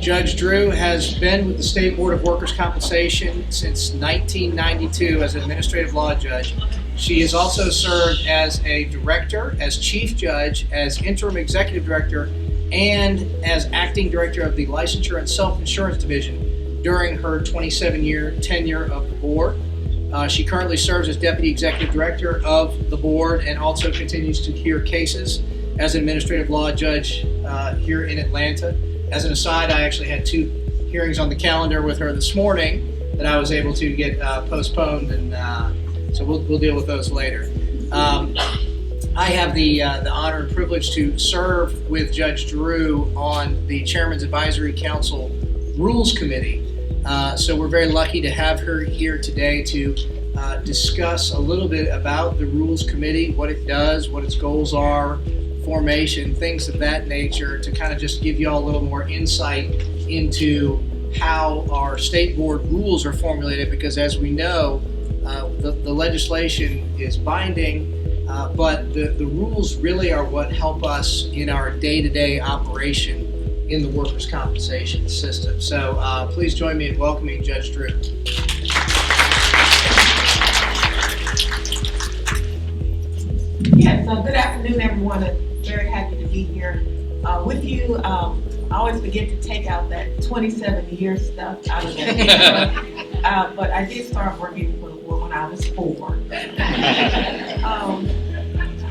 Judge Drew has been with the State Board of Workers' Compensation since 1992 as an administrative law judge. She has also served as a director, as chief judge, as interim executive director, and as acting director of the Licensure and Self-Insurance Division during her 27-year tenure of the board. She currently serves as deputy executive director of the board and also continues to hear cases as an administrative law judge here in Atlanta. As an aside, I actually had 2 hearings on the calendar with her this morning that I was able to get postponed, and so we'll deal with those later. I have the honor and privilege to serve with Judge Drew on the Chairman's Advisory Council Rules Committee. So we're very lucky to have her here today to discuss a little bit about the Rules Committee, what it does, what its goals are, formation, things of that nature, to kind of just give you all a little more insight into how our state board rules are formulated, because as we know, the legislation is binding, but the rules really are what help us in our day-to-day operation in the workers' compensation system. So please join me in welcoming Judge Drew. Yes, good afternoon, everyone. I'm very happy to be here with you. I always forget to take out that 27-year stuff out of that. But I did start working for the board when I was 4.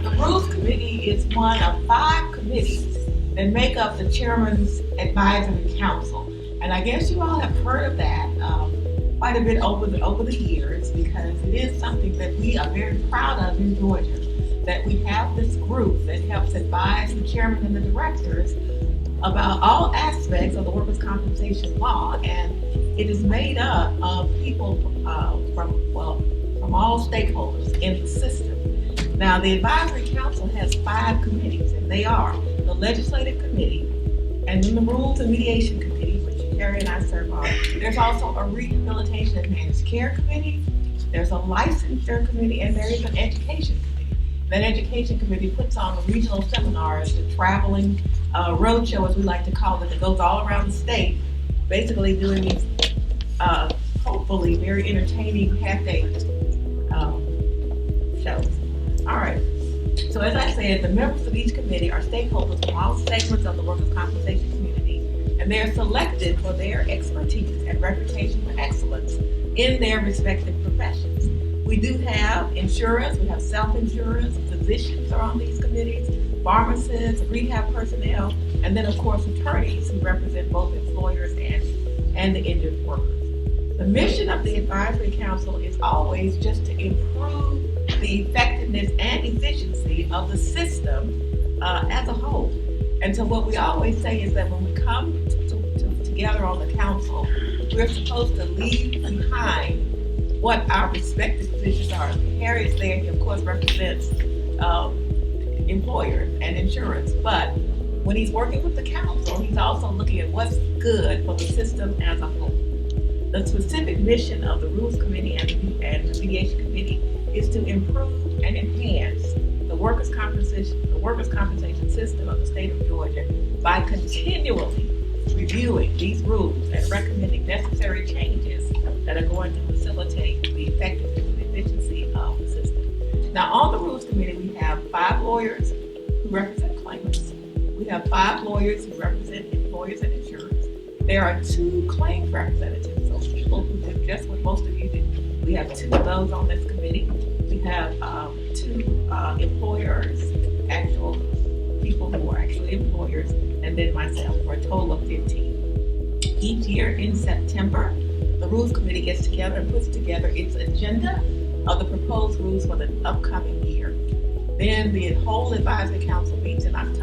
The Rules Committee is one of 5 committees that make up the Chairman's Advisory Council. And I guess you all have heard of that quite a bit over the years, because it is something that we are very proud of in Georgia, that we have this group that helps advise the chairman and the directors about all aspects of the workers' compensation law, and it is made up of people from all stakeholders in the system. Now, the Advisory Council has 5 committees, and they are the Legislative Committee, and then the Rules and Mediation Committee, which Carrie and I serve on. There's also a Rehabilitation and Managed Care Committee, there's a Licensure Committee, and there is an Education Committee. That Education Committee puts on the regional seminars, the traveling roadshow, as we like to call it, that goes all around the state, basically doing these hopefully very entertaining half-day shows. All right. So as I said, the members of each committee are stakeholders from all segments of the workers' compensation community, and they're selected for their expertise and reputation for excellence in their respective professions. We do have insurance, we have self-insurance, physicians are on these committees, pharmacists, rehab personnel, and then of course attorneys who represent both employers and the injured workers. The mission of the Advisory Council is always just to improve the effectiveness and efficiency of the system as a whole. And so what we always say is that when we come together on the council, we're supposed to leave behind what our respective positions are. Harry is there, he of course represents employers and insurance, but when he's working with the council, he's also looking at what's good for the system as a whole. The specific mission of the Rules Committee and the Mediation Committee is to improve and enhance the workers' compensation system of the state of Georgia by continually reviewing these rules and recommending necessary changes that are going to facilitate the effectiveness and efficiency of the system. Now, on the Rules Committee, we have 5 lawyers who represent claimants. We have 5 lawyers who represent employers and insurers. There are 2 claims representatives, so people who do just what most of you do. We have 2 of those on this committee. We have 2 employers, actual people who are actually employers, and then myself, for a total of 15. Each year in September, the Rules Committee gets together and puts together its agenda of the proposed rules for the upcoming year. Then the whole Advisory Council meets in October.